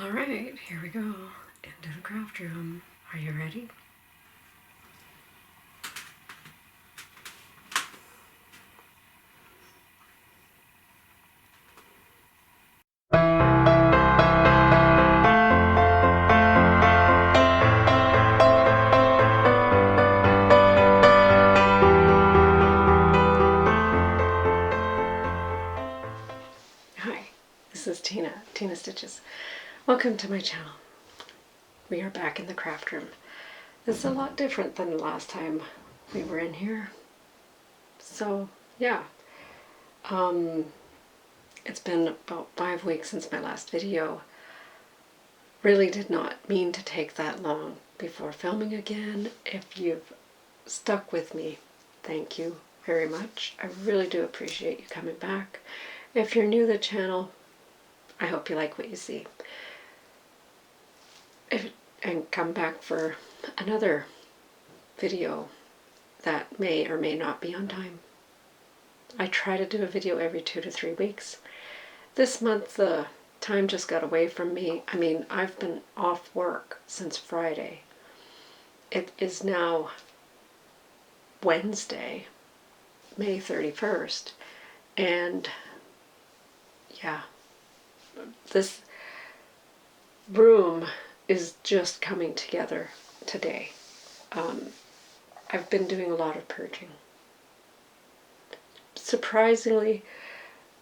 Alright, here we go. Into the craft room. Are you ready? Hi, this is Tina Stitches. Welcome to my channel. We are back in the craft room. This is a lot different than the last time we were in here. So, yeah. It's been about 5 weeks since my last video. Really did not mean to take that long before filming again. If you've stuck with me, thank you very much. I really do appreciate you coming back. If you're new to the channel, I hope you like what you see. And come back for another video that may or may not be on time. I try to do a video every 2 to 3 weeks. This month the time just got away from me. I mean, I've been off work since Friday. It is now Wednesday, May 31st, and yeah, this room is just coming together today. I've been doing a lot of purging. Surprisingly,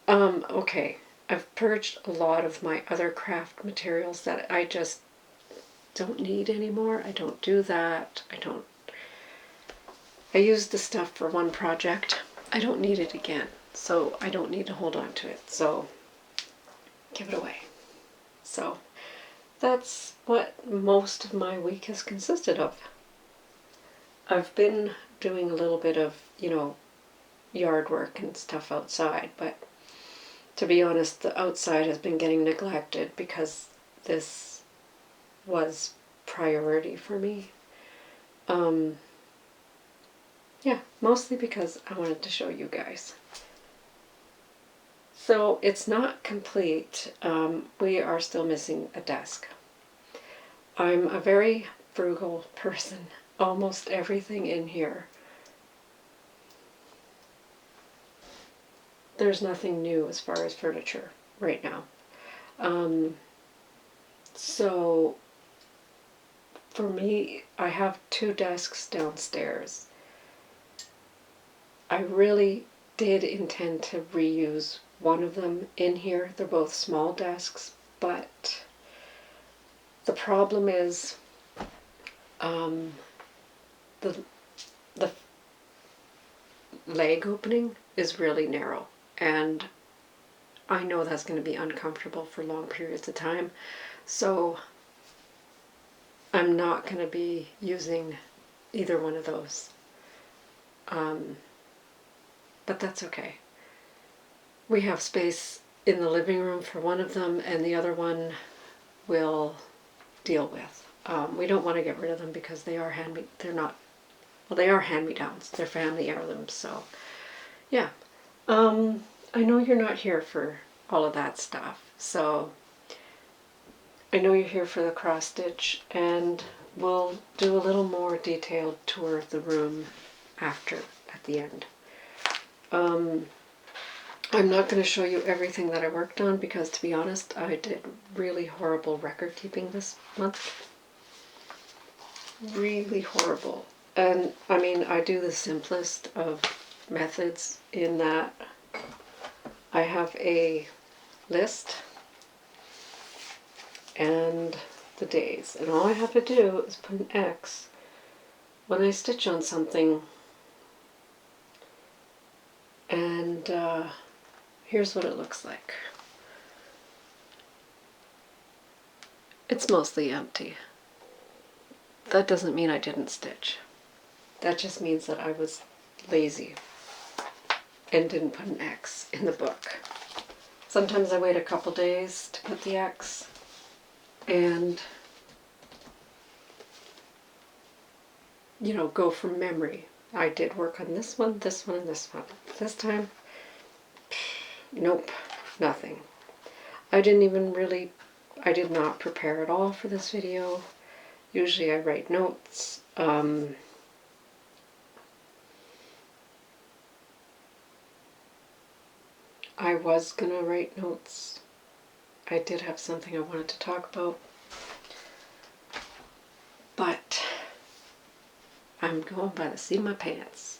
okay, I've purged a lot of my other craft materials that I just don't need anymore. I don't do that. I used the stuff for one project. I don't need it again, so I don't need to hold on to it. So give it away. So that's what most of my week has consisted of. I've been doing a little bit of, yard work and stuff outside, but to be honest, the outside has been getting neglected because this was priority for me. Yeah, mostly because I wanted to show you guys. So it's not complete. We are still missing a desk. I'm a very frugal person. Almost everything in here, there's nothing new as far as furniture right now. So for me, I have 2 desks downstairs. I really did intend to reuse one of them in here. They're both small desks, but the problem is the leg opening is really narrow, and I know that's going to be uncomfortable for long periods of time, so I'm not going to be using either one of those. But that's okay. We have space in the living room for one of them, and the other one we'll deal with. We don't want to get rid of them because they are they are hand-me-downs. They're family heirlooms, so yeah. I know you're not here for all of that stuff, so I know you're here for the cross stitch, and we'll do a little more detailed tour of the room at the end. I'm not going to show you everything that I worked on because, to be honest, I did really horrible record keeping this month. Really horrible. And I mean, I do the simplest of methods in that I have a list and the days, and all I have to do is put an X when I stitch on something, and here's what it looks like. It's mostly empty. That doesn't mean I didn't stitch. That just means that I was lazy and didn't put an X in the book. Sometimes I wait a couple days to put the X, and go from memory. I did work on this one, and this one. This time, nope, nothing. I didn't even really I did not prepare at all for this video. Usually I write notes. I was gonna write notes. I did have something I wanted to talk about, but I'm going by the seat of my pants.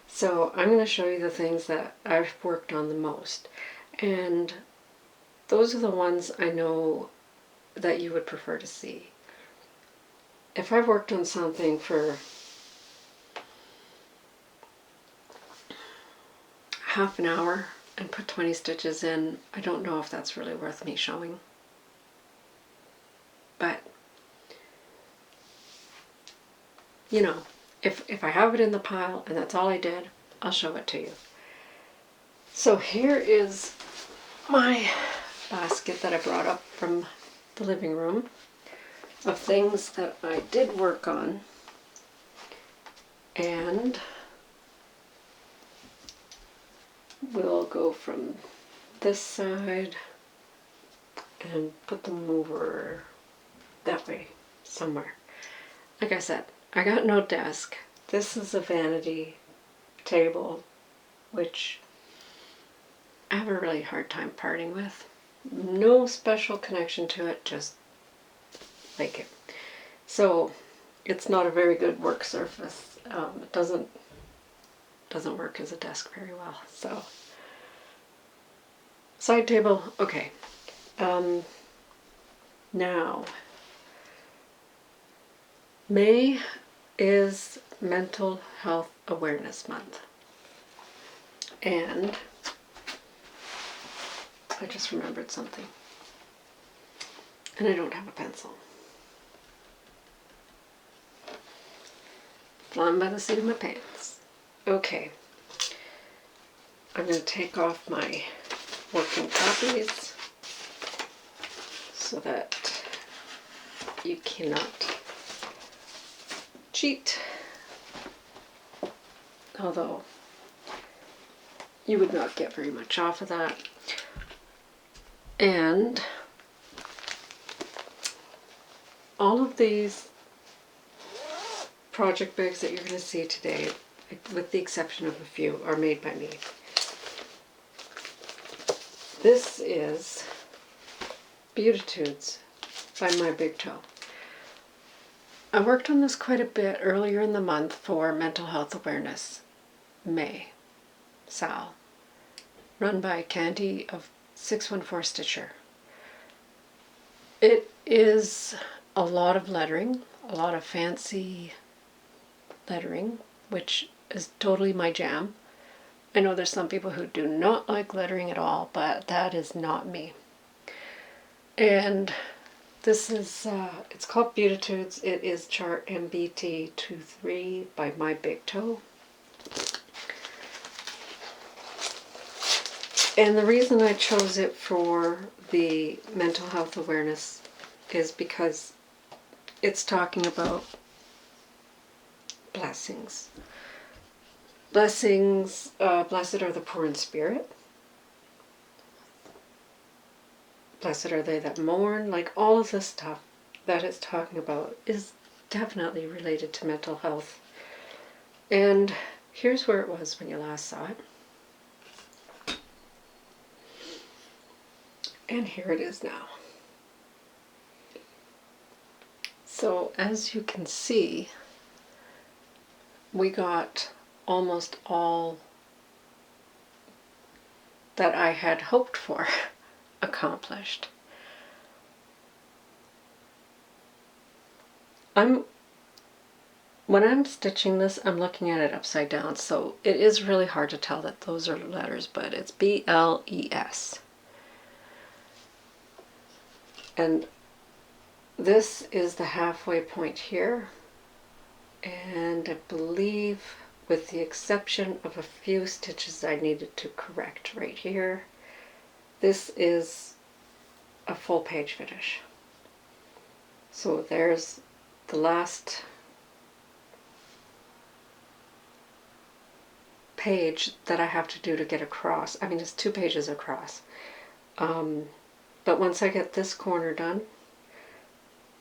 So I'm going to show you the things that I've worked on the most, and those are the ones I know that you would prefer to see. If I've worked on something for half an hour and put 20 stitches in, I don't know if that's really worth me showing. But, you know, if I have it in the pile and that's all I did, I'll show it to you. So here is my basket that I brought up from the living room of things that I did work on. And we'll go from this side and put them over that way somewhere. Like I said, I got no desk. This is a vanity table, which I have a really hard time parting with. No special connection to it, just like it. So it's not a very good work surface. It doesn't work as a desk very well. So side table, okay. Now, May is Mental Health Awareness Month. And I just remembered something. And I don't have a pencil. Flying by the seat of my pants. Okay. I'm going to take off my working copies so that you cannot cheat. Although you would not get very much off of that. And all of these project bags that you're going to see today, with the exception of a few, are made by me. This is Beautitudes by My Big Toe. I worked on this quite a bit earlier in the month for Mental Health Awareness, May, Sal, run by Candy of 614 Stitcher. It is a lot of lettering, a lot of fancy lettering, which is totally my jam. I know there's some people who do not like lettering at all, but that is not me. And this is, it's called Beautitudes. It is chart MBT23 by My Big Toe. And the reason I chose it for the mental health awareness is because it's talking about blessings. Blessings, blessed are the poor in spirit. Blessed are they that mourn. Like, all of this stuff that it's talking about is definitely related to mental health. And here's where it was when you last saw it. And here it is now. So as you can see, we got almost all that I had hoped for accomplished. When I'm stitching this, I'm looking at it upside down, so it is really hard to tell that those are letters, but it's B-L-E-S. And this is the halfway point here, and I believe, with the exception of a few stitches I needed to correct right here, this is a full page finish. So there's the last page that I have to do to get across. I mean, it's 2 pages across. But once I get this corner done,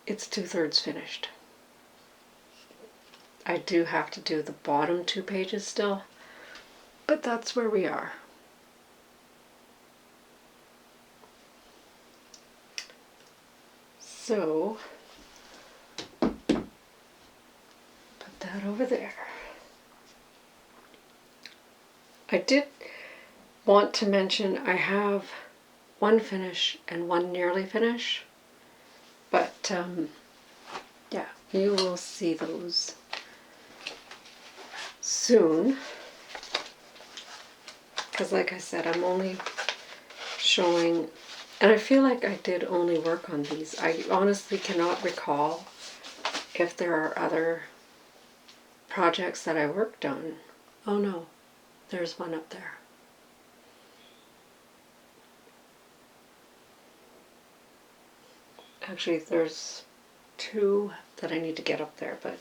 it's 2/3 finished. I do have to do the bottom 2 pages still, but that's where we are. So, put that over there. I did want to mention I have one finish and one nearly finish, but yeah, you will see those soon, because like I said, I'm only showing, and I feel like I did only work on these. I honestly cannot recall if there are other projects that I worked on. Oh no, there's one up there. Actually, there's 2 that I need to get up there, but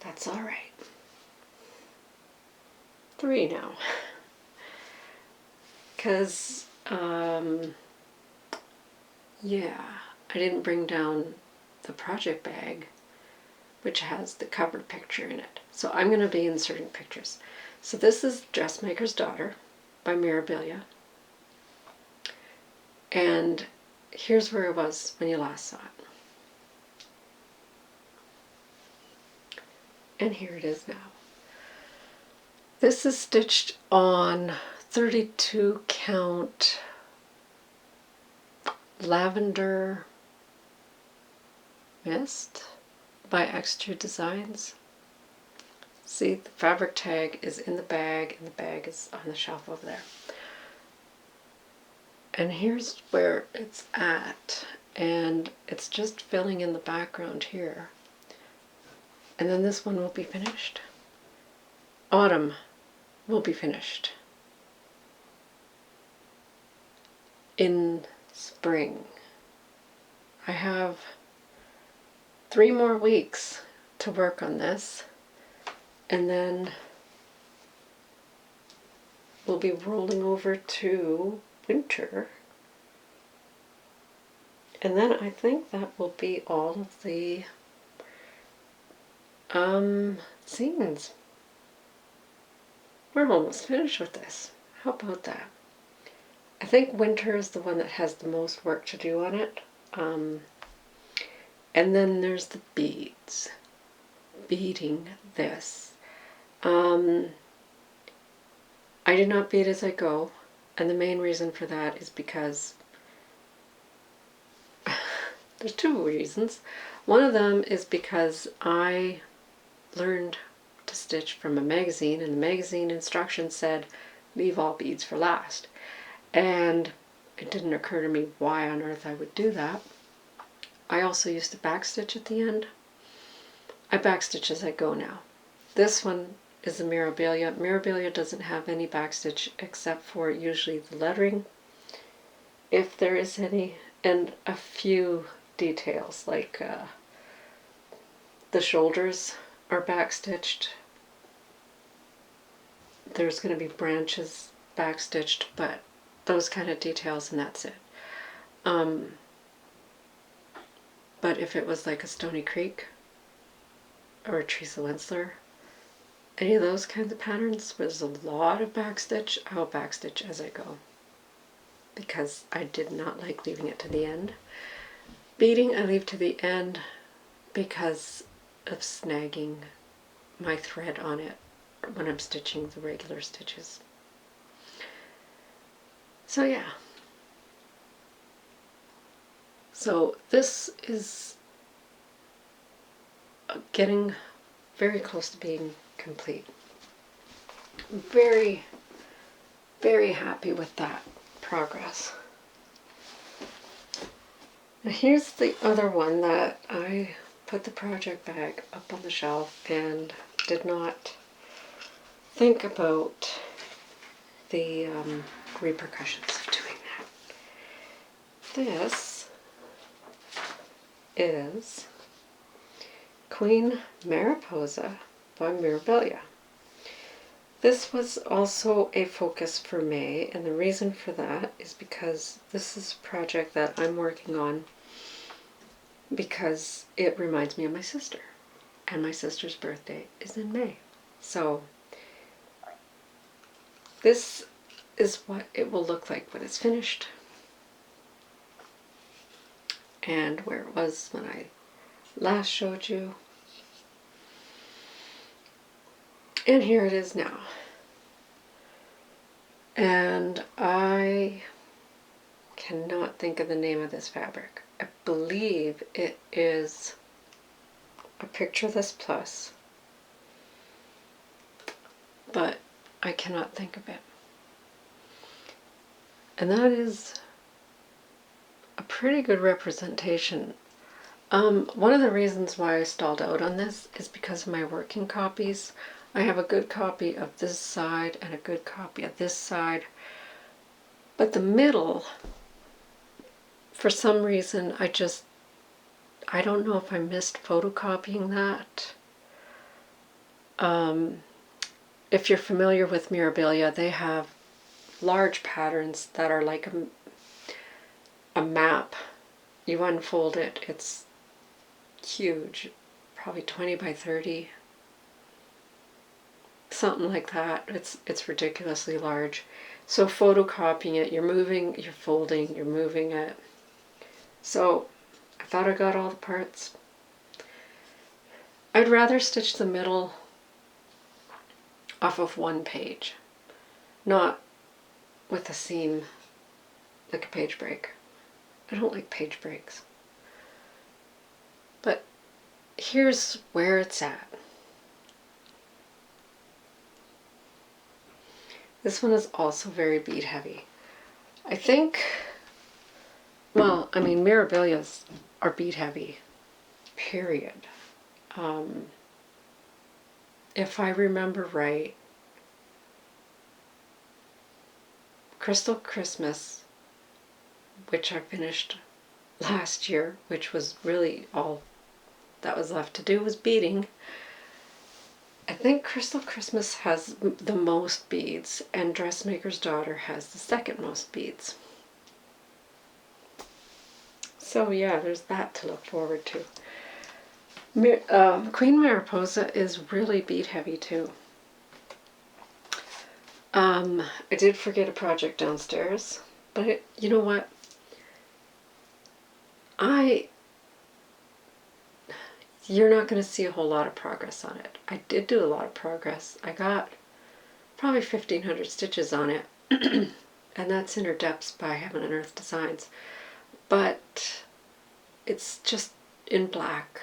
that's all right. 3 now. Because, yeah, I didn't bring down the project bag, which has the cover picture in it. So I'm going to be inserting pictures. So this is Dressmaker's Daughter by Mirabilia. And here's where it was when you last saw it. And here it is now. This is stitched on 32 count Lavender Mist by XJudeDesigns. See, the fabric tag is in the bag, and the bag is on the shelf over there. And here's where it's at, and it's just filling in the background here. And then this one will be finished. Autumn will be finished. In spring. I have 3 more weeks to work on this, and then we'll be rolling over to winter, and then I think that will be all of the scenes. We're almost finished with this. How about that? I think winter is the one that has the most work to do on it. And then there's the beads. Beading this. I do not bead as I go, and the main reason for that is because there's 2 reasons. One of them is because I learned to stitch from a magazine, and the magazine instructions said leave all beads for last. And it didn't occur to me why on earth I would do that. I also used to backstitch at the end. I backstitch as I go now. This one is a Mirabilia. Mirabilia doesn't have any backstitch except for usually the lettering, if there is any, and a few details like the shoulders are backstitched. There's going to be branches backstitched, but those kind of details, and that's it. But if it was like a Stony Creek or a Teresa Winsler, any of those kinds of patterns with a lot of backstitch, I'll backstitch as I go, because I did not like leaving it to the end. Beading I leave to the end because of snagging my thread on it when I'm stitching the regular stitches. So yeah. So this is getting very close to being complete. I'm very, very happy with that progress. Now here's the other one that I put the project bag up on the shelf and did not think about the repercussions of doing that. This is Queen Mariposa by Mirabilia. This was also a focus for May, and the reason for that is because this is a project that I'm working on because it reminds me of my sister, and my sister's birthday is in May. So this is what it will look like when it's finished, and where it was when I last showed you. And here it is now. And I cannot think of the name of this fabric. I believe it is a Picture This Plus, but I cannot think of it. And that is a pretty good representation. One of the reasons why I stalled out on this is because of my working copies. I have a good copy of this side and a good copy of this side, but the middle, for some reason, I don't know if I missed photocopying that. If you're familiar with Mirabilia, they have large patterns that are like a map. You unfold it, it's huge, probably 20 by 30. Something like that. It's ridiculously large. So photocopying it, you're moving, you're folding, you're moving it. So I thought I got all the parts. I'd rather stitch the middle off of one page, not with a seam like a page break. I don't like page breaks. But here's where it's at. This one is also very bead heavy. I think, well, I mean, Mirabilias are bead heavy, period. If I remember right, Crystal Christmas, which I finished last year, which was really all that was left to do was beading. I think Crystal Christmas has the most beads, and Dressmaker's Daughter has the second most beads. So yeah, there's that to look forward to. Queen Mariposa is really bead heavy too. I did forget a project downstairs, but you know what? You're not going to see a whole lot of progress on it. I did do a lot of progress. I got probably 1,500 stitches on it, and that's Inner Depths by Heaven and Earth Designs. But it's just in black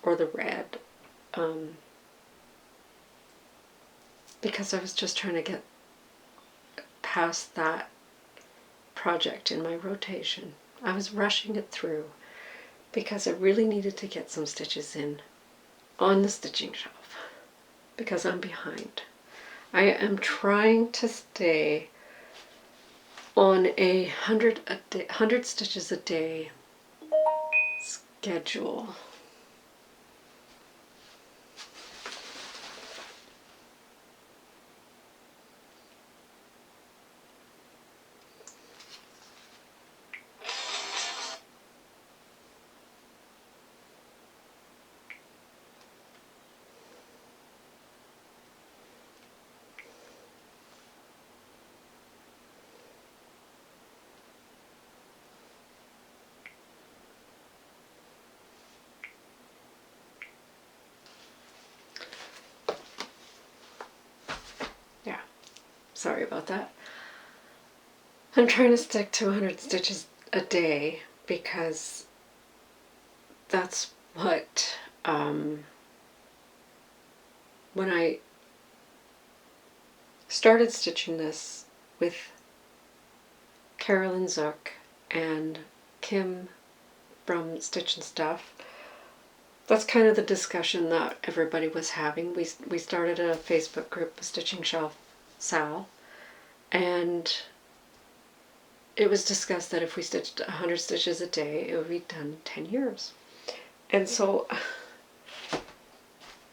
or the red, because I was just trying to get past that project in my rotation. I was rushing it through because I really needed to get some stitches in on the stitching shelf because I'm behind. I am trying to stay on a 100 stitches a day schedule. Sorry about that. I'm trying to stick to 100 stitches a day because that's what, when I started stitching this with Carolyn Zook and Kim from Stitch and Stuff, that's kind of the discussion that everybody was having. We started a Facebook group, Stitching Shelf Sal, and it was discussed that if we stitched 100 stitches a day, it would be done in 10 years. And so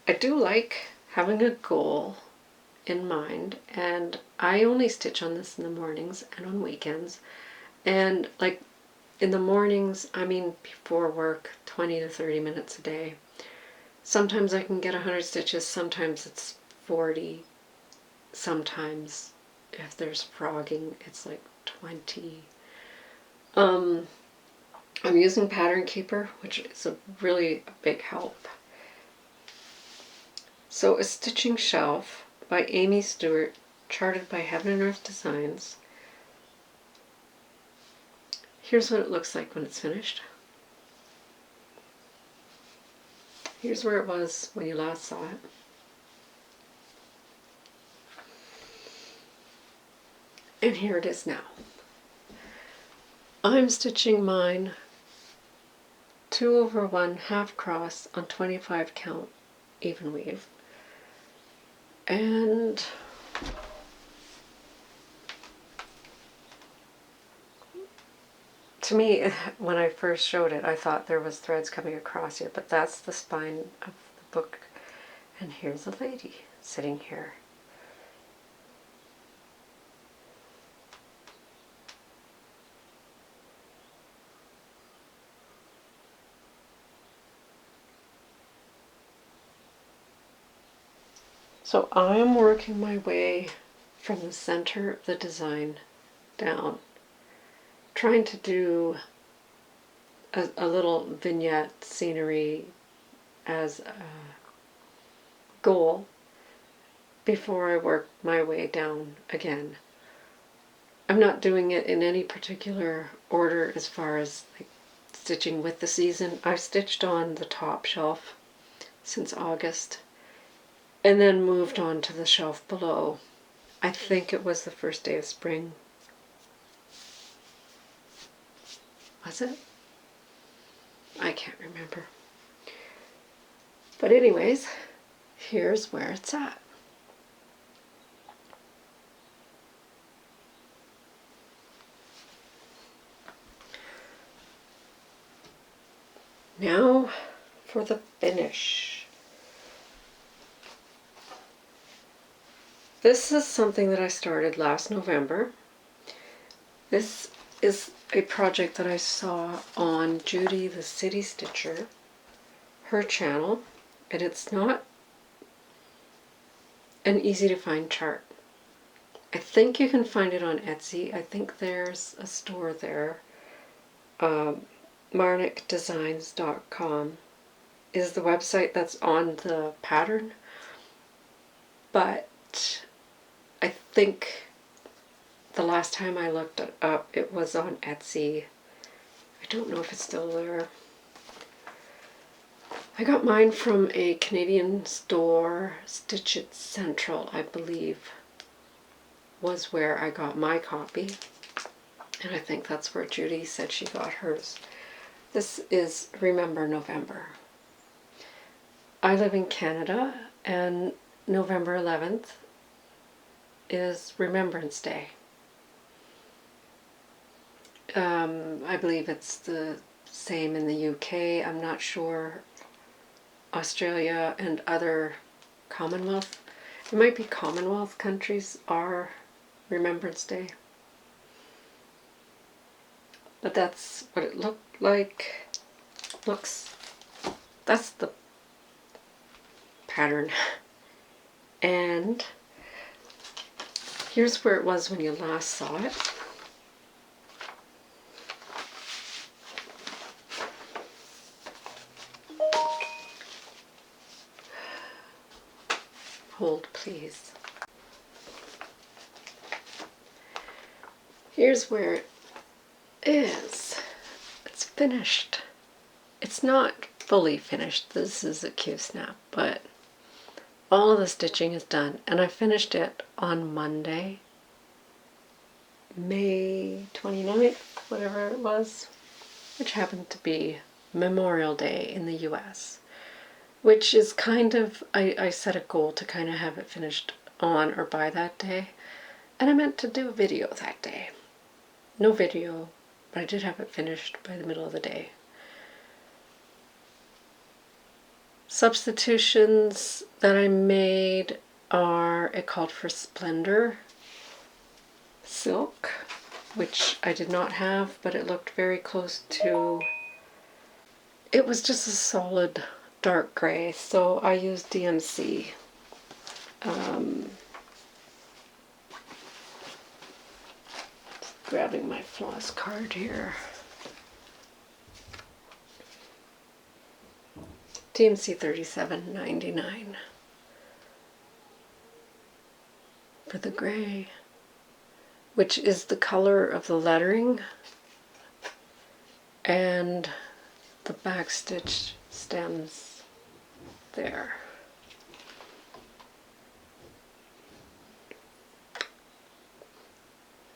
I do like having a goal in mind, and I only stitch on this in the mornings and on weekends. And like in the mornings, I mean before work, 20 to 30 minutes a day. Sometimes I can get 100 stitches, sometimes it's 40, sometimes if there's frogging it's like 20. I'm using Pattern Keeper, which is a really big help. So A Stitching Shelf by Amy Stewart, charted by Heaven and Earth Designs. Here's what it looks like when it's finished. Here's where it was when you last saw it. And here it is now. I'm stitching mine 2/1 half cross on 25 count even weave. And to me, when I first showed it, I thought there was threads coming across here, but that's the spine of the book. And here's a lady sitting here. So I am working my way from the center of the design down, trying to do a little vignette scenery as a goal before I work my way down again. I'm not doing it in any particular order as far as like stitching with the season. I've stitched on the top shelf since August and then moved on to the shelf below. I think it was the first day of spring. Was it? I can't remember. But anyways, here's where it's at. Now for the finish. This is something that I started last November. This is a project that I saw on Judy the City Stitcher, her channel, and it's not an easy to find chart. I think you can find it on Etsy. I think there's a store there. MarnickDesigns.com is the website that's on the pattern, but I think the last time I looked it up, it was on Etsy. I don't know if it's still there. I got mine from a Canadian store, Stitch It Central, I believe, was where I got my copy. And I think that's where Judy said she got hers. This is Remember November. I live in Canada, and November 11th is Remembrance Day. I believe it's the same in the UK. I'm not sure. Australia and other Commonwealth, it might be Commonwealth countries, are Remembrance Day. But that's what it looked like. That's the pattern. And here's where it was when you last saw it. Hold, please. Here's where it is. It's finished. It's not fully finished. This is a Q-snap, but all of the stitching is done, and I finished it on Monday, May 29th, whatever it was, which happened to be Memorial Day in the US. Which is kind of, I set a goal to kind of have it finished on or by that day. And I meant to do a video that day. No video, but I did have it finished by the middle of the day. Substitutions that I made are, it called for Splendor silk, which I did not have, but it looked very close to, it was just a solid dark gray, so I used DMC. Grabbing my floss card here. DMC $37.99 for the gray, which is the color of the lettering, and the backstitch stems there.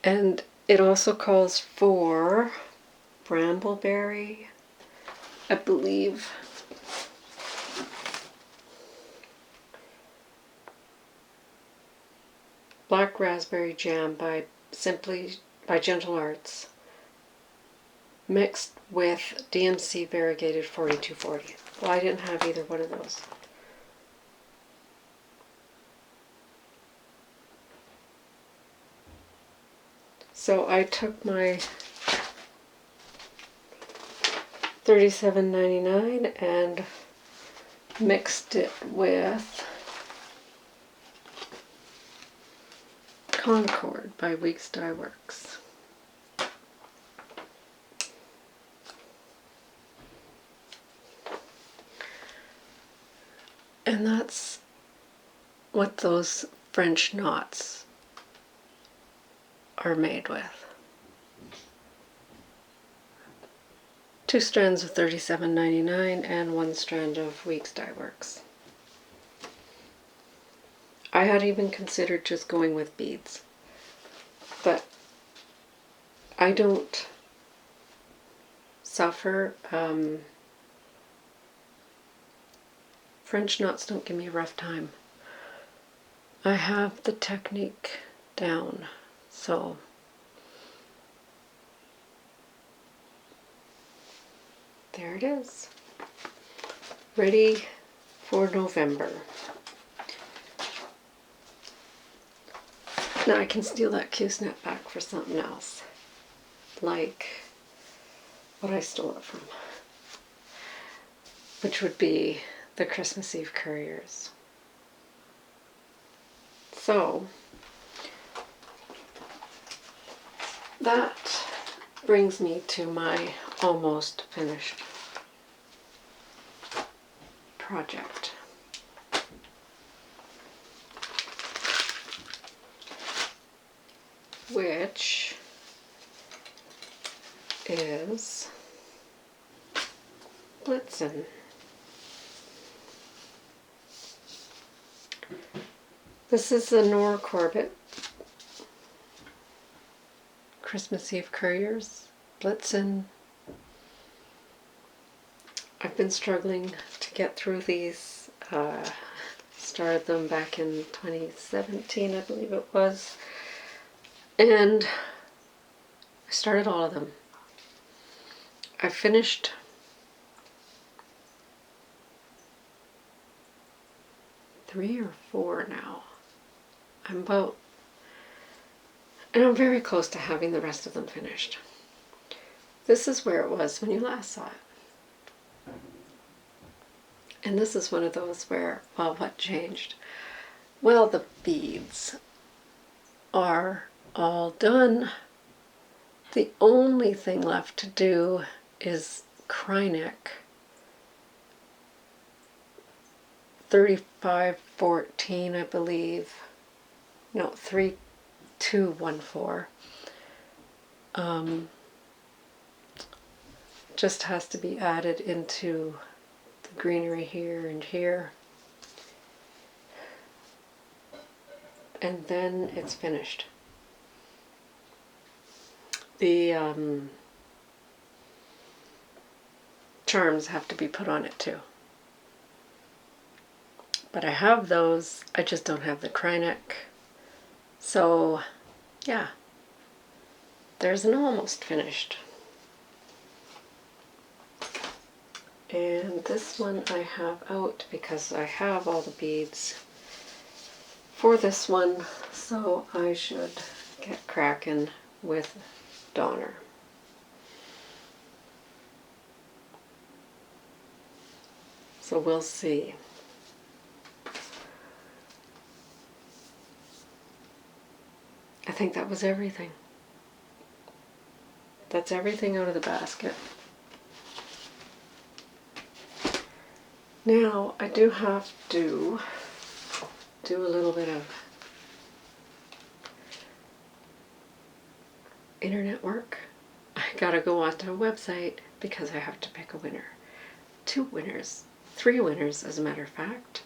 And it also calls for brambleberry, I believe. Black raspberry jam by Gentle Arts, mixed with DMC variegated 4240. Well, I didn't have either one of those. So I took my $37.99 and mixed it with Concord by Weeks Dye Works. And that's what those French knots are made with. 2 strands of $37.99 and 1 strand of Weeks Dye Works. I had even considered just going with beads, but I don't suffer. French knots don't give me a rough time. I have the technique down, so there it is, ready for November. Now I can steal that Q-snap back for something else, like what I stole it from, which would be the Christmas Eve Couriers. So that brings me to my almost finished project. Which is Blitzen. This is the Nora Corbett Christmas Eve Couriers, Blitzen. I've been struggling to get through these. Started them back in 2017, I believe it was. And I started all of them. I finished 3 or 4 now. I'm very close to having the rest of them finished. This is where it was when you last saw it. And this is one of those where, well, what changed? Well, the beads are all done. The only thing left to do is Kryneck 3514, I believe. No, 3214. Just has to be added into the greenery here and here. And then it's finished. The charms have to be put on it too. But I have those, I just don't have the Kryneck. So, yeah, there's an almost finished. And this one I have out because I have all the beads for this one, so I should get cracking with Donder. So we'll see. I think that was everything. That's everything out of the basket. Now I do have to do a little bit of internet work. I gotta go onto a website because I have to pick a winner. 2 winners. 3 winners, as a matter of fact.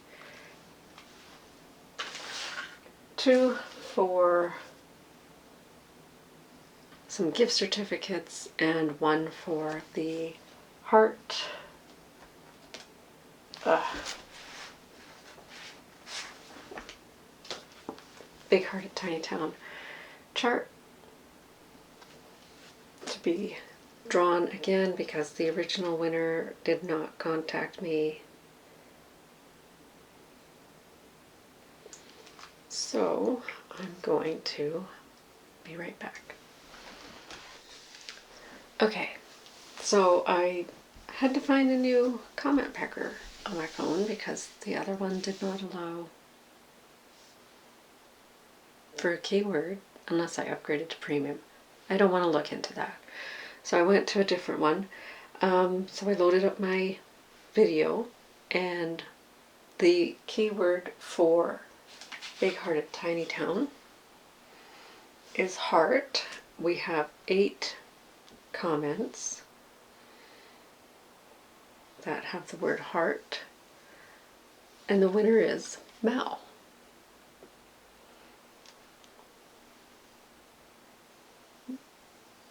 2 for some gift certificates and 1 for the heart. Big Hearted Tiny Town chart to be drawn again because the original winner did not contact me. So I'm going to be right back. Okay, so I had to find a new comment picker on my phone because the other one did not allow for a keyword unless I upgraded to premium. I don't want to look into that. So I went to a different one. So I loaded up my video, and the keyword for Big Hearted Tiny Town is heart. We have 8 comments that have the word heart, and the winner is Mel.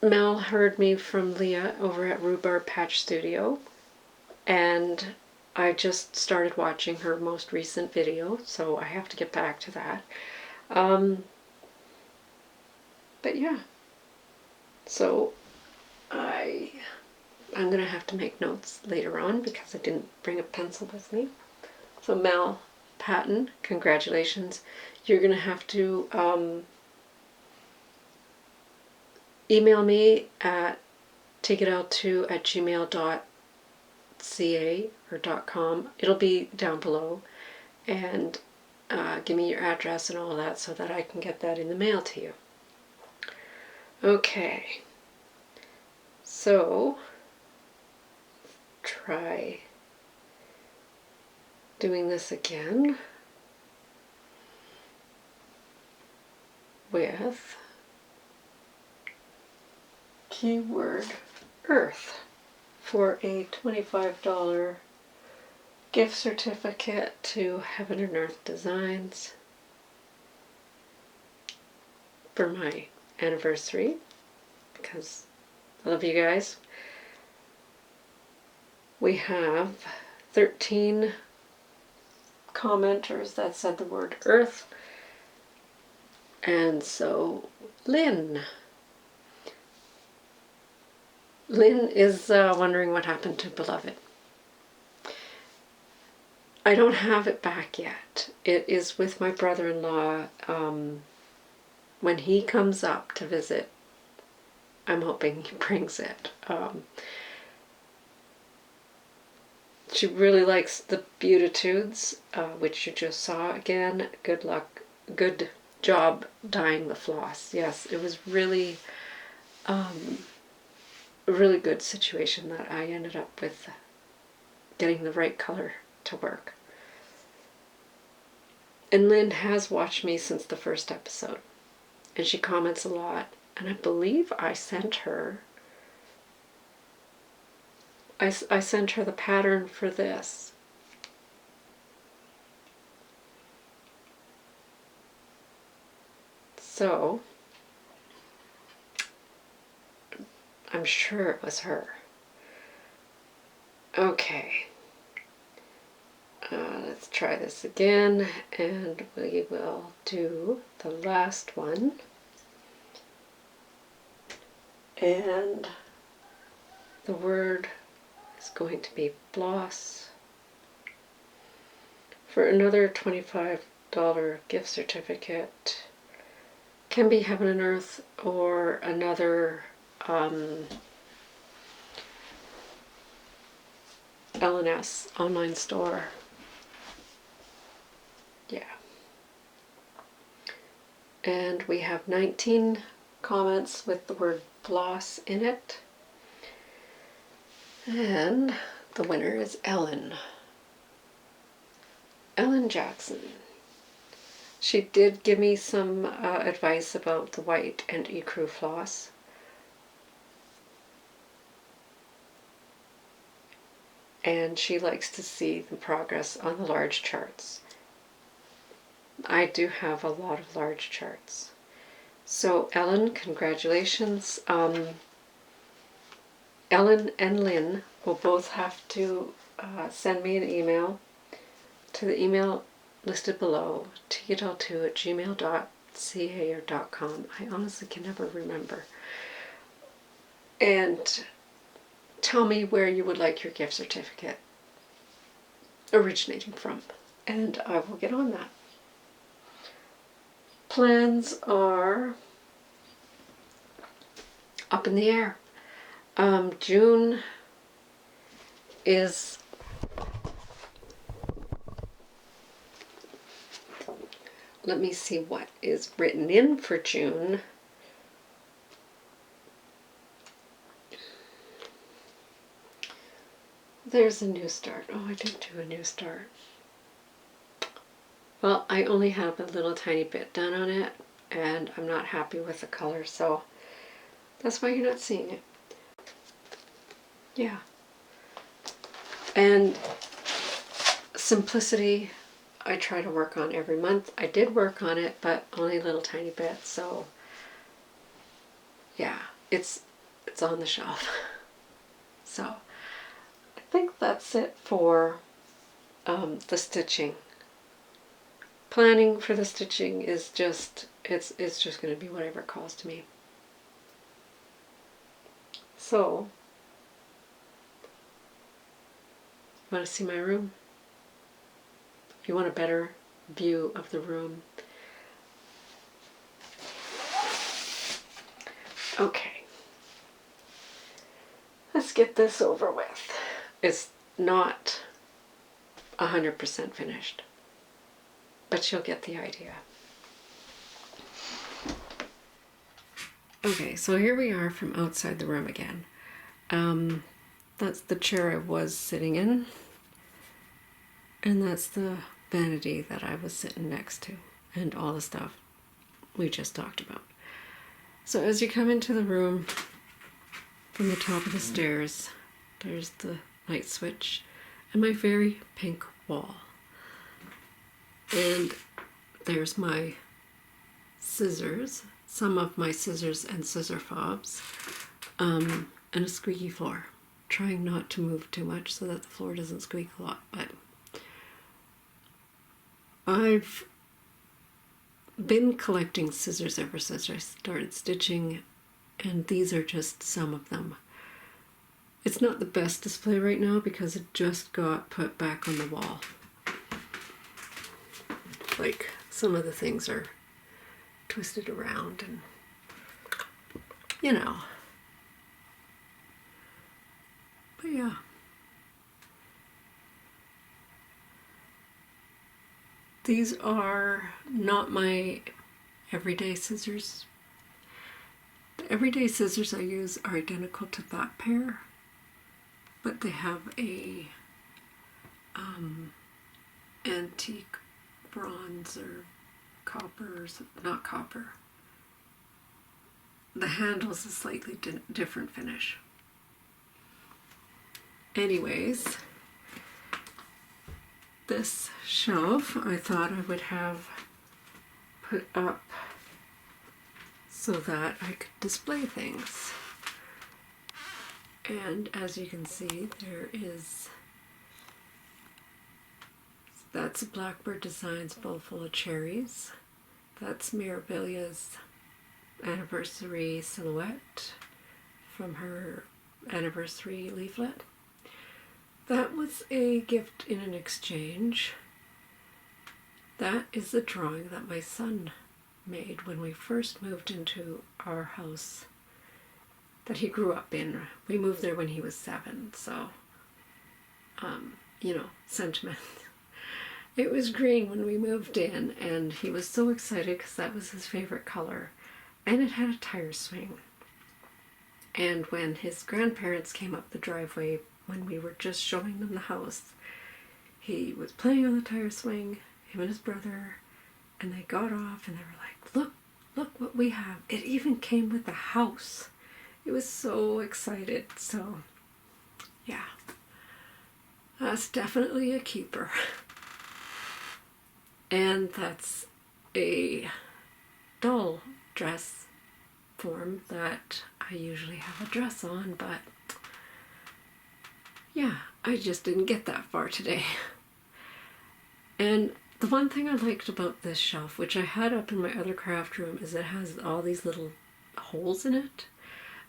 Mel heard me from Leah over at Rhubarb Patch Studio, and I just started watching her most recent video, so I have to get back to that. But yeah, so I'm gonna have to make notes later on because I didn't bring a pencil with me. So Mel Patton, congratulations. You're gonna have to email me at takeit2@gmail.ca or .com. It'll be down below, and give me your address and all that so that I can get that in the mail to you. Okay, so try doing this again with keyword Earth for a $25 gift certificate to Heaven and Earth Designs for my anniversary, because I love you guys. We have 13 commenters that said the word Earth, and so Lynn is wondering what happened to Beloved. I don't have it back yet. It is with my brother-in-law. When he comes up to visit, I'm hoping he brings it. She really likes the Beautitudes, which you just saw again. Good luck. Good job dyeing the floss. Yes, it was really a really good situation that I ended up with getting the right color to work. And Lynn has watched me since the first episode, and she comments a lot, and I believe I sent her I sent her the pattern for this. So I'm sure it was her. Okay. Let's try this again, and we will do the last one. And the word is going to be floss for another $25 gift certificate. Can be Heaven and Earth or another L&S online store. Yeah. And we have 19 comments with the word floss in it. And the winner is Ellen Jackson. She did give me some advice about the white and ecru floss. And she likes to see the progress on the large charts. I do have a lot of large charts. So Ellen, congratulations. Ellen and Lynn will both have to send me an email to the email listed below, tgetal2@gmail.ca or .com. I honestly can never remember. And tell me where you would like your gift certificate originating from, and I will get on that. Plans are up in the air. June is let me see what is written in for June. There's a new start. Oh, I did do a new start. Well, I only have a little tiny bit done on it, and I'm not happy with the color, so that's why you're not seeing it. Yeah. And simplicity, I try to work on every month. I did work on it, but only a little tiny bit, so yeah, it's on the shelf. So I think that's it for the stitching. Planning for the stitching is just, it's just going to be whatever calls to me. So, want to see my room? If you want a better view of the room. Okay. Let's get this over with. It's not 100% finished, but you'll get the idea. Okay, so here we are from outside the room again. That's the chair I was sitting in, and that's the vanity that I was sitting next to, and all the stuff we just talked about. So as you come into the room from the top of the stairs, there's the light switch and my very pink wall. And there's my scissors, some of my scissors and scissor fobs, and a squeaky floor. Trying not to move too much so that the floor doesn't squeak a lot, but I've been collecting scissors ever since I started stitching, and these are just some of them. It's not the best display right now because it just got put back on the wall. Like, some of the things are twisted around and, you know. But yeah. These are not my everyday scissors. The everyday scissors I use are identical to that pair, but they have a antique bronze or copper, not copper. The handle's a slightly different finish. Anyways, this shelf I thought I would have put up so that I could display things. And as you can see, there is, that's a Blackbird Designs bowl full of cherries. That's Mirabilia's anniversary silhouette from her anniversary leaflet. That was a gift in an exchange. That is the drawing that my son made when we first moved into our house that he grew up in. We moved there when he was 7, so, you know, sentiment. It was green when we moved in, and he was so excited because that was his favorite color. And it had a tire swing. And when his grandparents came up the driveway, when we were just showing them the house, he was playing on the tire swing, him and his brother, and they got off and they were like, look what we have. It even came with a house. It was so excited. So, yeah, that's definitely a keeper. And that's a doll dress form that I usually have a dress on, but yeah, I just didn't get that far today. And the one thing I liked about this shelf, which I had up in my other craft room, is it has all these little holes in it.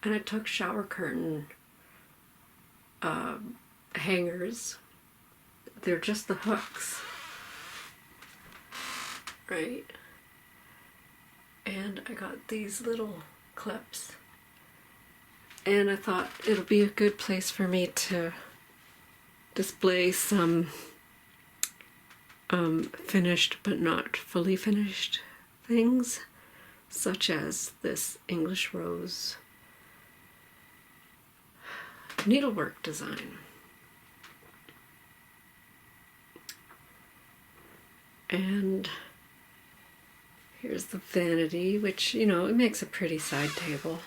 And I took shower curtain hangers. They're just the hooks, right? And I got these little clips. And I thought it'll be a good place for me to display some finished but not fully finished things, such as this English rose needlework design. And here's the vanity, which, you know, it makes a pretty side table.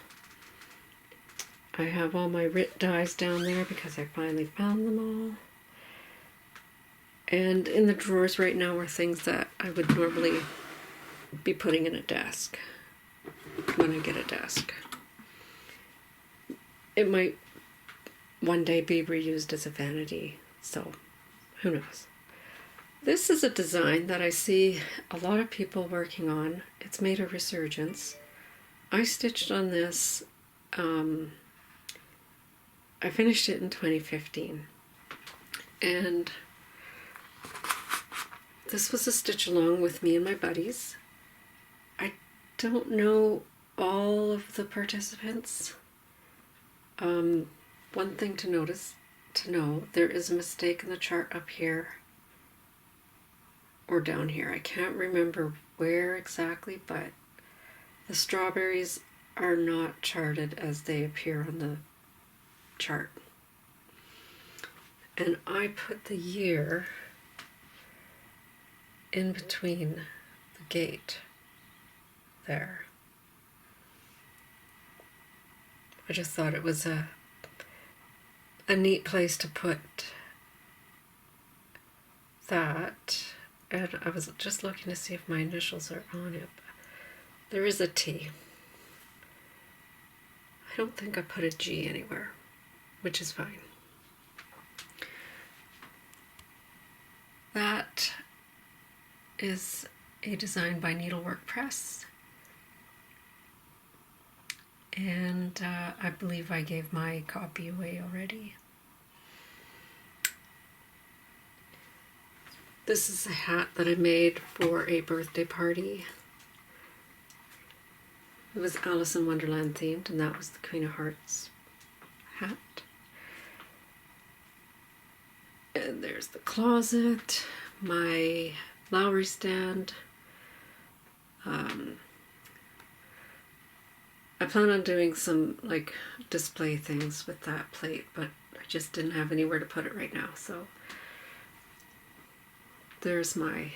I have all my Rit dies down there because I finally found them all. And in the drawers right now are things that I would normally be putting in a desk when I get a desk. It might one day be reused as a vanity, so who knows. This is a design that I see a lot of people working on. It's made a resurgence. I stitched on this, I finished it in 2015, and this was a stitch along with me and my buddies. I don't know all of the participants. One thing to know, there is a mistake in the chart up here or down here. I can't remember where exactly, but the strawberries are not charted as they appear on the chart. And I put the year in between the gate there. I just thought it was a neat place to put that. And I was just looking to see if my initials are on it. There is a T. I don't think I put a G anywhere, which is fine. That is a design by Needlework Press. And I believe I gave my copy away already. This is a hat that I made for a birthday party. It was Alice in Wonderland themed, and that was the Queen of Hearts hat. And there's the closet, my Lowry stand. I plan on doing some like display things with that plate, but I just didn't have anywhere to put it right now. So there's my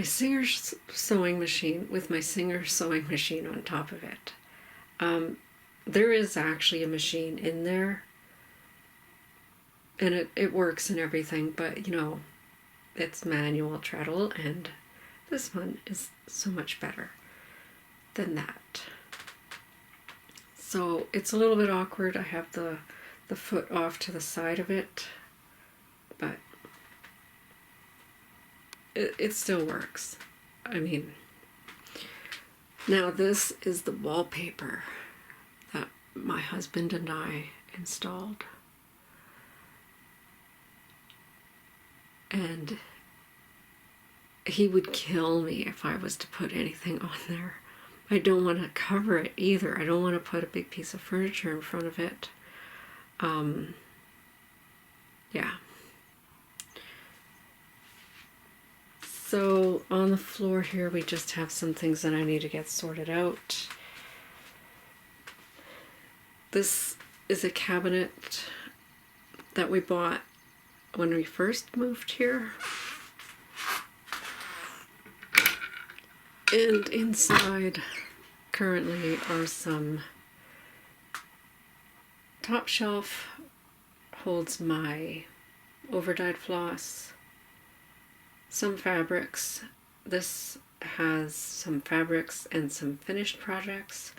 Singer sewing machine with my Singer sewing machine on top of it. There is actually a machine in there, and it works and everything, but you know, it's manual treadle, and this one is so much better than that. So it's a little bit awkward. I have the foot off to the side of it, but it still works. I mean, now this is the wallpaper that my husband and I installed. And he would kill me if I was to put anything on there. I don't want to cover it either. I don't want to put a big piece of furniture in front of it. Yeah. So on the floor here, we just have some things that I need to get sorted out. This is a cabinet that we bought when we first moved here. And inside currently are some top shelf, holds my overdyed floss, some fabrics. This has some fabrics and some finished projects.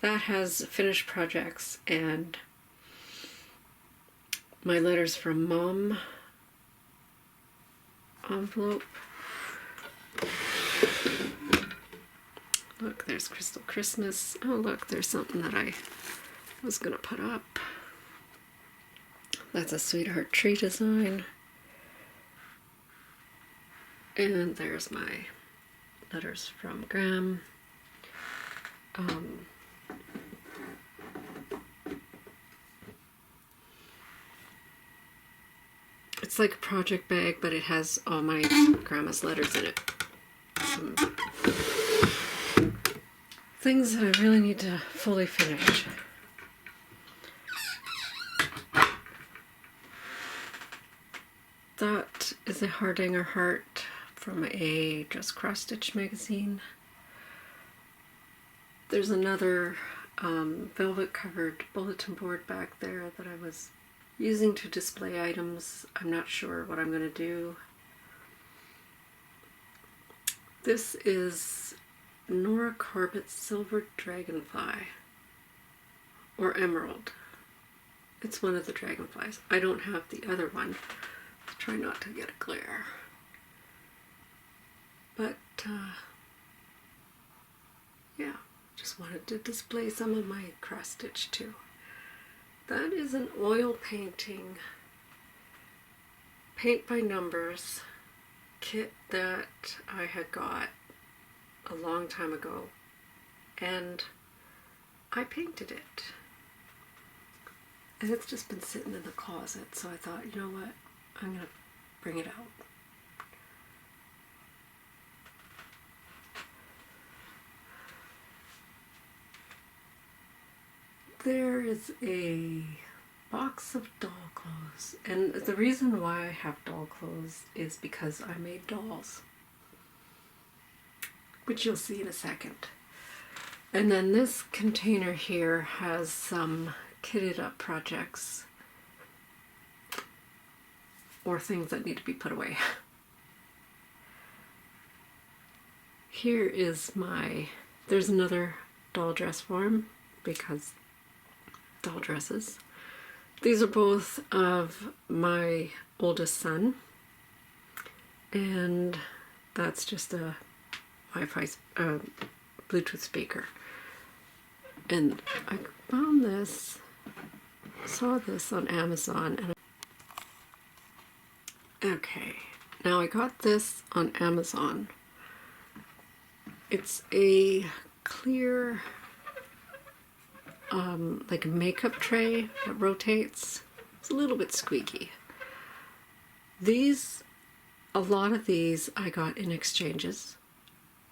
That has finished projects and my letters from Mom envelope. Look, there's Crystal Christmas. Oh, look, there's something that I was gonna put up. That's a Sweetheart Tree design. And there's my letters from Graham. It's like a project bag, but it has all my grandma's letters in it. Some things that I really need to fully finish. That is a Hardanger heart from a Dress Cross Stitch magazine. There's another velvet covered bulletin board back there that I was using to display items. I'm not sure what I'm going to do. This is Nora Corbett Silver Dragonfly, or Emerald. It's one of the dragonflies. I don't have the other one. Try not to get a glare. But, yeah, just wanted to display some of my cross stitch too. That is an oil painting, paint by numbers kit that I had got a long time ago, and I painted it. And it's just been sitting in the closet, so I thought, you know what, I'm going to bring it out. There is a box of doll clothes, and the reason why I have doll clothes is because I made dolls, which you'll see in a second. And then this container here has some kitted up projects or things that need to be put away. Here is there's another doll dress form, because doll dresses. These are both of my oldest son, and that's just a Wi-Fi Bluetooth speaker. And I found this, saw this on Amazon, and okay, now I got this on Amazon. It's a clear like a makeup tray that rotates. It's a little bit squeaky. A lot of these I got in exchanges,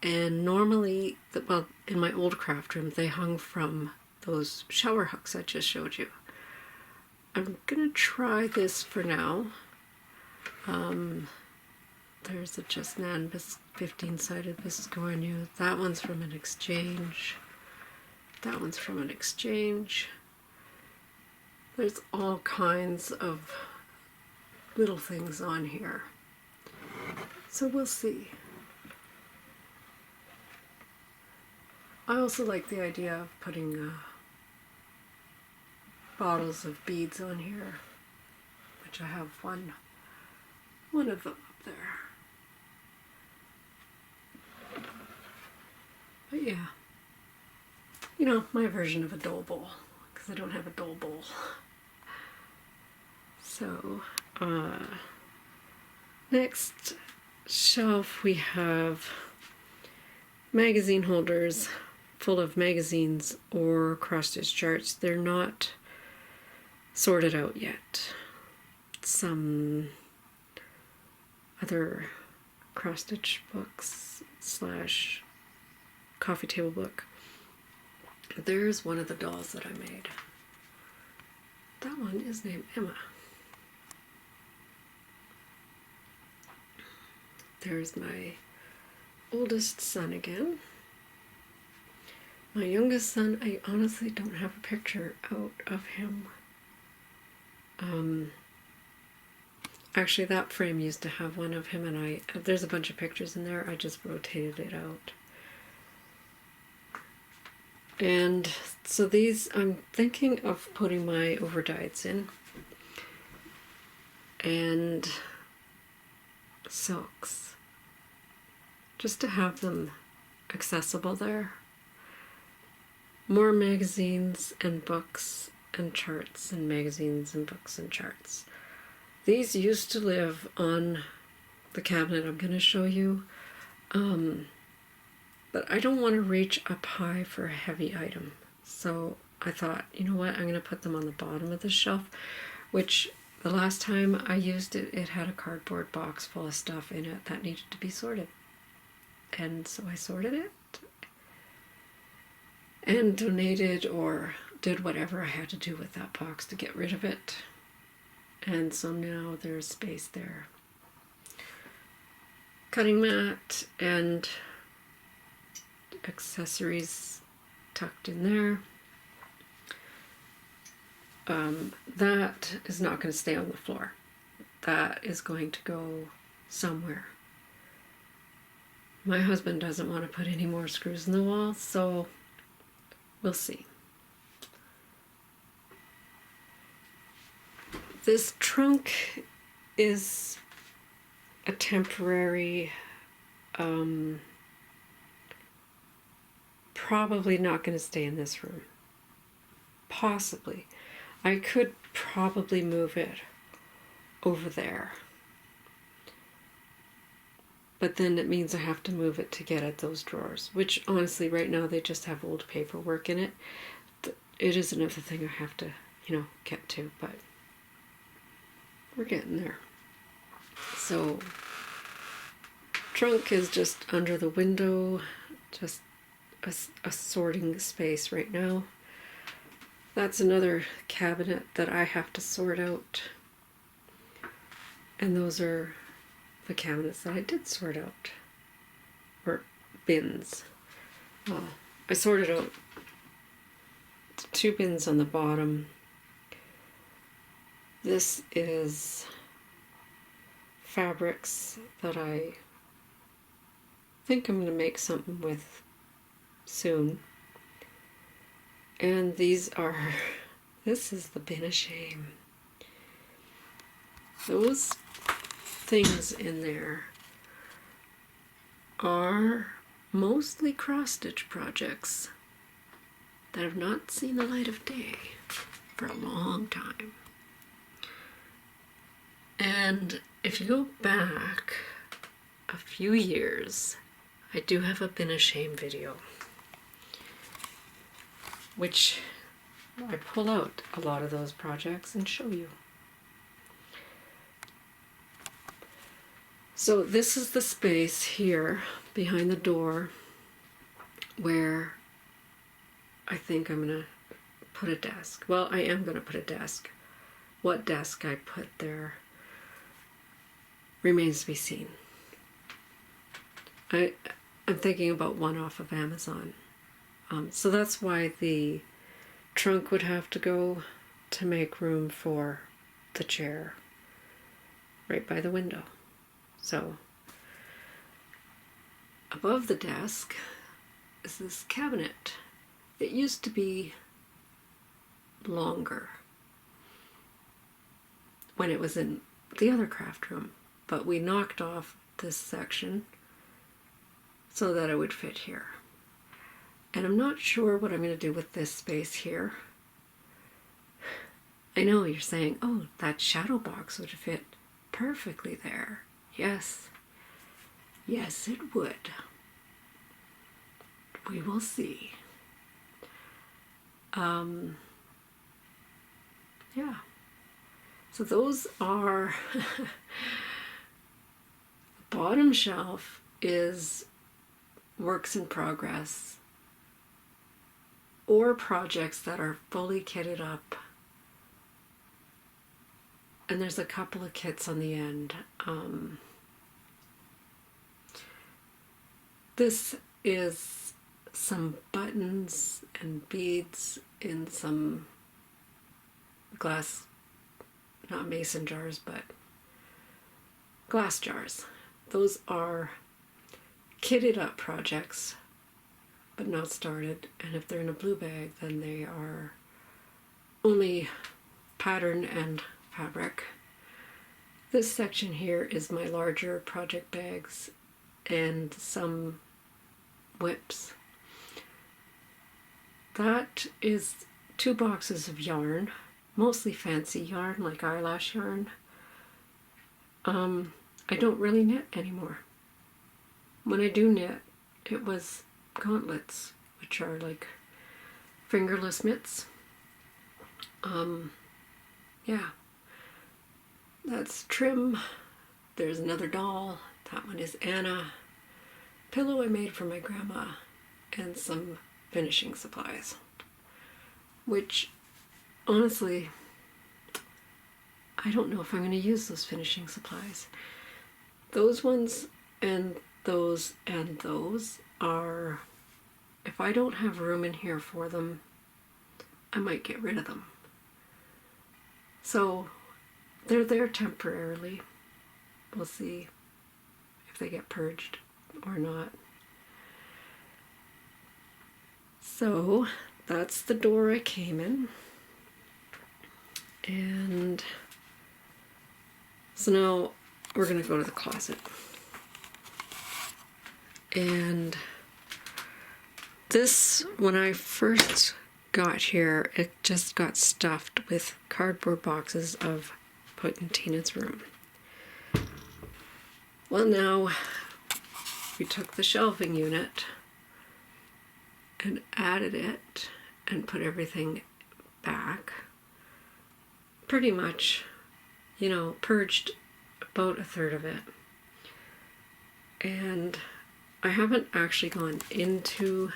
and normally, well, in my old craft room, they hung from those shower hooks I just showed you. I'm gonna try this for now. There's a Just Nan 15-sided Viscoureuse. That one's from an exchange. That one's from an exchange. There's all kinds of little things on here. So we'll see. I also like the idea of putting bottles of beads on here, which I have one of them up there. But yeah, you know, my version of a doll bowl, because I don't have a doll bowl. So, next shelf we have magazine holders full of magazines or cross-stitch charts. They're not sorted out yet. Some other cross-stitch books slash coffee table book. There's one of the dolls that I made. That one is named Emma. There's my oldest son again. My youngest son, I honestly don't have a picture out of him. Actually, that frame used to have one of him and I. There's a bunch of pictures in there. I just rotated it out. And so these, I'm thinking of putting my overdyes in. And silks. Just to have them accessible there. More magazines and books and charts and magazines and books and charts. These used to live on the cabinet I'm going to show you, but I don't want to reach up high for a heavy item. So I thought, you know what, I'm going to put them on the bottom of the shelf, which the last time I used it, it had a cardboard box full of stuff in it that needed to be sorted. And so I sorted it and donated or did whatever I had to do with that box to get rid of it. And so now there's space there. Cutting mat and accessories tucked in there. That is not going to stay on the floor. That is going to go somewhere. My husband doesn't want to put any more screws in the wall, so we'll see. This trunk is a temporary, probably not going to stay in this room. Possibly. I could probably move it over there. But then it means I have to move it to get at those drawers, which honestly right now they just have old paperwork in it. It is another thing I have to, get to, but we're getting there. So trunk is just under the window, just a sorting space right now. That's another cabinet that I have to sort out. And those are the cabinets that I did sort out. Or bins. Well, I sorted out 2 bins on the bottom. This is fabrics that I think I'm going to make something with soon. And this is the bin of shame. Those things in there are mostly cross-stitch projects that have not seen the light of day for a long time. And if you go back a few years, I do have a bin of shame video, which I pull out a lot of those projects and show you. So this is the space here behind the door where I think I'm going to put a desk. Well, I am going to put a desk. What desk I put there remains to be seen. I'm thinking about one off of Amazon. So that's why the trunk would have to go to make room for the chair right by the window. So above the desk is this cabinet. It used to be longer when it was in the other craft room, but we knocked off this section so that it would fit here. And I'm not sure what I'm going to do with this space here. I know you're saying, oh, that shadow box would fit perfectly there. Yes, Yes, it would. We will see. Yeah. So those are the bottom shelf is works in progress or projects that are fully kitted up. And there's a couple of kits on the end. This is some buttons and beads in some glass, not mason jars, but glass jars. Those are kitted up projects, but not started. And if they're in a blue bag, then they are only pattern and fabric. This section here is my larger project bags and some whips. That is 2 boxes of yarn, mostly fancy yarn like eyelash yarn. I don't really knit anymore. When I do knit, it was gauntlets, which are like fingerless mitts. Yeah. That's trim. There's another doll. That one is Anna. Pillow I made for my grandma. And some finishing supplies. Which, honestly, I don't know if I'm going to use those finishing supplies. Those ones and those are, if I don't have room in here for them, I might get rid of them. So they're there temporarily. We'll see if they get purged or not. So that's the door I came in. And so now we're going to go to the closet. And this, when I first got here, it just got stuffed with cardboard boxes of put in Tina's room. Well, now we took the shelving unit and added it and put everything back. Pretty much, you know, purged about 1/3 of it. And I haven't actually gone into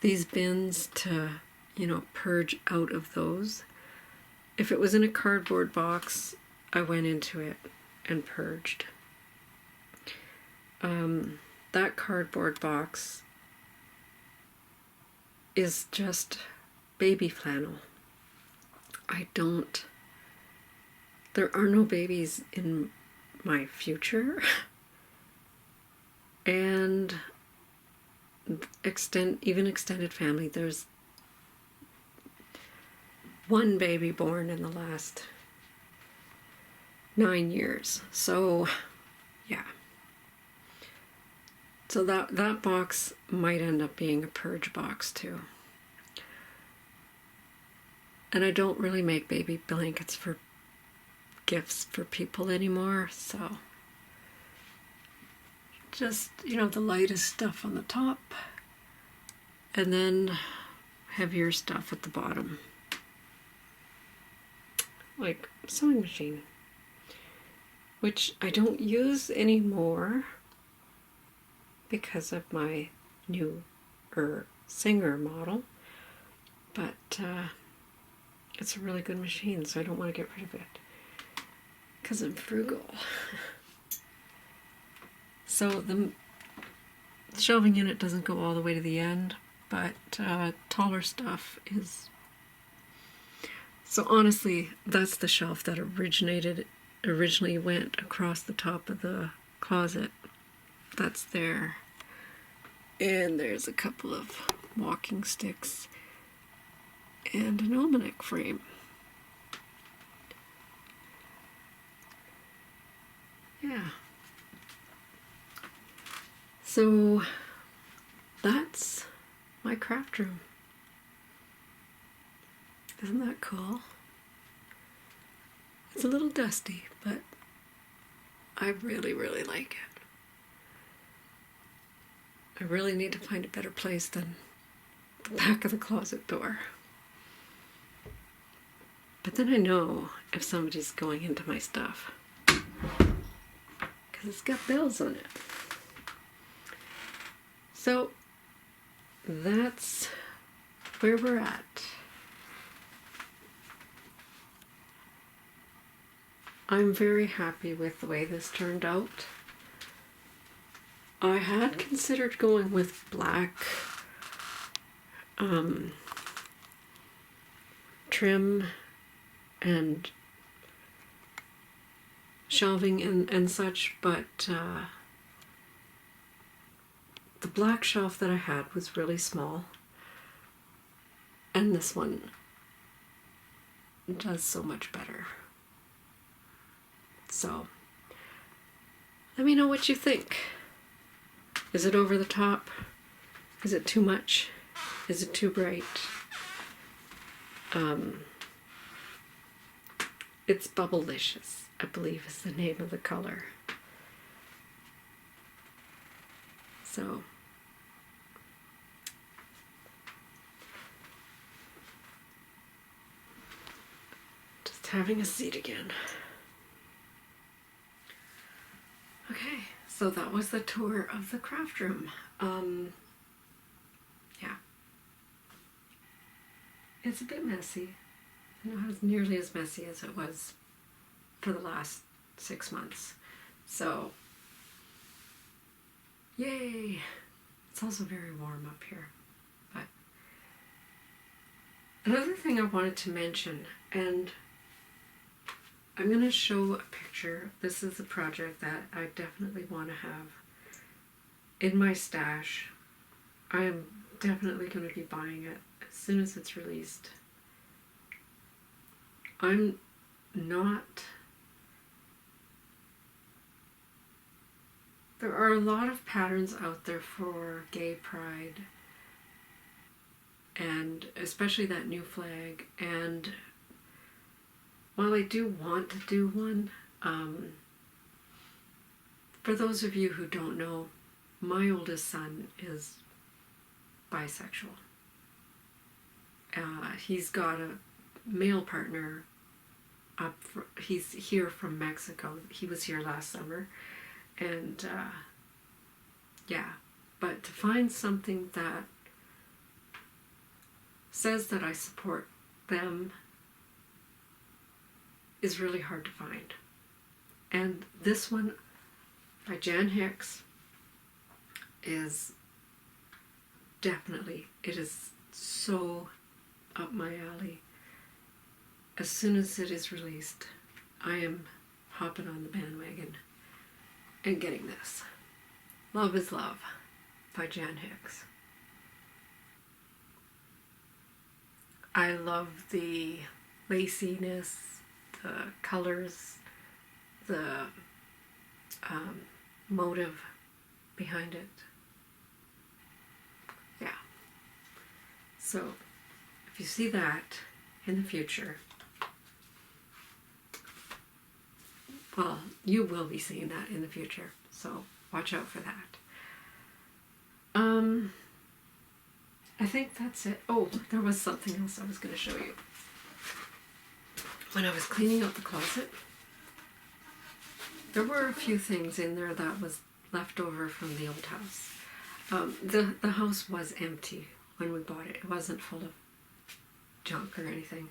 these bins to, you know, purge out of those. If it was in a cardboard box, I went into it and purged. That cardboard box is just baby flannel. There are no babies in my future. And even extended family, there's one baby born in the last 9 years. So yeah. So that box might end up being a purge box too. And I don't really make baby blankets for gifts for people anymore, so just, you know, the lightest stuff on the top and then heavier stuff at the bottom, like sewing machine, which I don't use anymore because of my new Singer model, but it's a really good machine, so I don't want to get rid of it because I'm frugal. So the shelving unit doesn't go all the way to the end, but taller stuff is. So honestly, that's the shelf that originally went across the top of the closet. That's there. And there's a couple of walking sticks and an almanac frame. Yeah. So that's my craft room. Isn't that cool? It's a little dusty, but I really, really like it. I really need to find a better place than the back of the closet door. But then I know if somebody's going into my stuff, because it's got bells on it. So that's where we're at. I'm very happy with the way this turned out. I had considered going with black trim and shelving and such, but the black shelf that I had was really small, and this one does so much better. So let me know what you think. Is it over the top? Is it too much? Is it too bright? It's Bubblicious, I believe is the name of the color. So just having a seat again. Okay, so that was the tour of the craft room. Yeah. It's a bit messy. Not as nearly as messy as it was for the last 6 months. So, yay! It's also very warm up here. But another thing I wanted to mention, and I'm going to show a picture. This is a project that I definitely want to have in my stash. I am definitely going to be buying it as soon as it's released. I'm not... There are a lot of patterns out there for gay pride, and especially that new flag, and while I do want to do one, for those of you who don't know, my oldest son is bisexual. He's got a male partner he's here from Mexico. He was here last summer, and yeah, but to find something that says that I support them is really hard to find. And this one by Jan Hicks is definitely, it is so up my alley. As soon as it is released, I am hopping on the bandwagon and getting this. Love is Love by Jan Hicks. I love the laciness, the colors, the motive behind it. Yeah. So if you see that in the future, well, you will be seeing that in the future, so watch out for that. I think that's it. Oh, there was something else I was going to show you. When I was cleaning out the closet, there were a few things in there that was left over from the old house. The house was empty when we bought it. It wasn't full of junk or anything.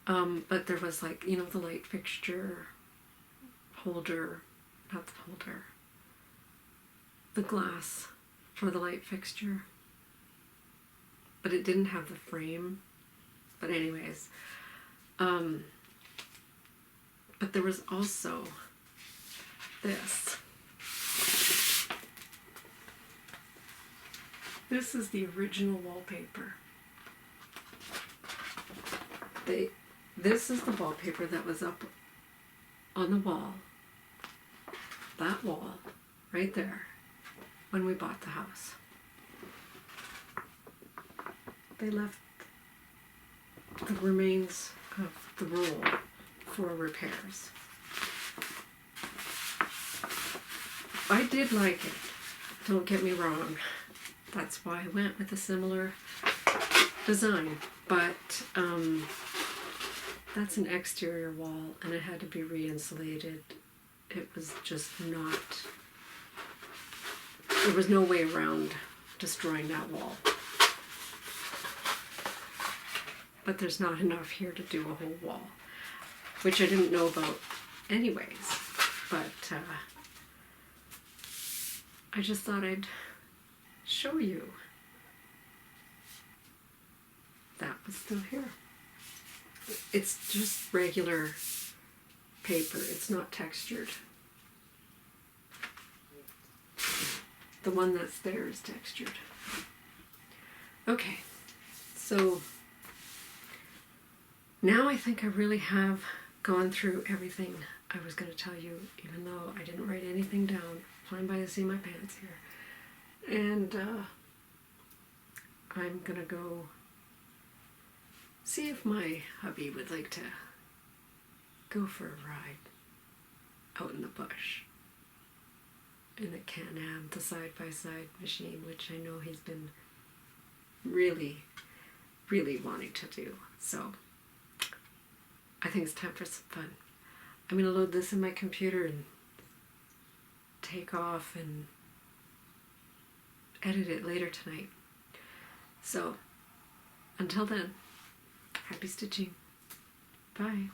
But there was, like, you know, the light fixture holder, not the holder, the glass for the light fixture. But it didn't have the frame. But anyways, but there was also this. This is the original wallpaper. This is the wallpaper that was up on the wall. That wall, right there, when we bought the house. They left the remains of the roll for repairs. I did like it, don't get me wrong. that's why I went with a similar design. But that's an exterior wall, and it had to be re-insulated. It was just not, there was no way around destroying that wall. But there's not enough here to do a whole wall, which I didn't know about anyways. But I just thought I'd show you that was still here. It's just regular paper. It's not textured. The one that's there is textured. Okay, so now I think I really have gone through everything I was going to tell you, even though I didn't write anything down. Flying by the seat of my pants here. And I'm going to go see if my hubby would like to go for a ride out in the bush in the Can-Am, the side-by-side machine, which I know he's been really, really wanting to do. So I think it's time for some fun. I'm going to load this in my computer and take off and edit it later tonight. So until then, happy stitching. Bye.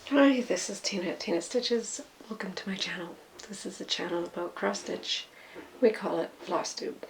Hi, this is Tina at Tina Stitches. Welcome to my channel. This is a channel about cross stitch. We call it floss tube.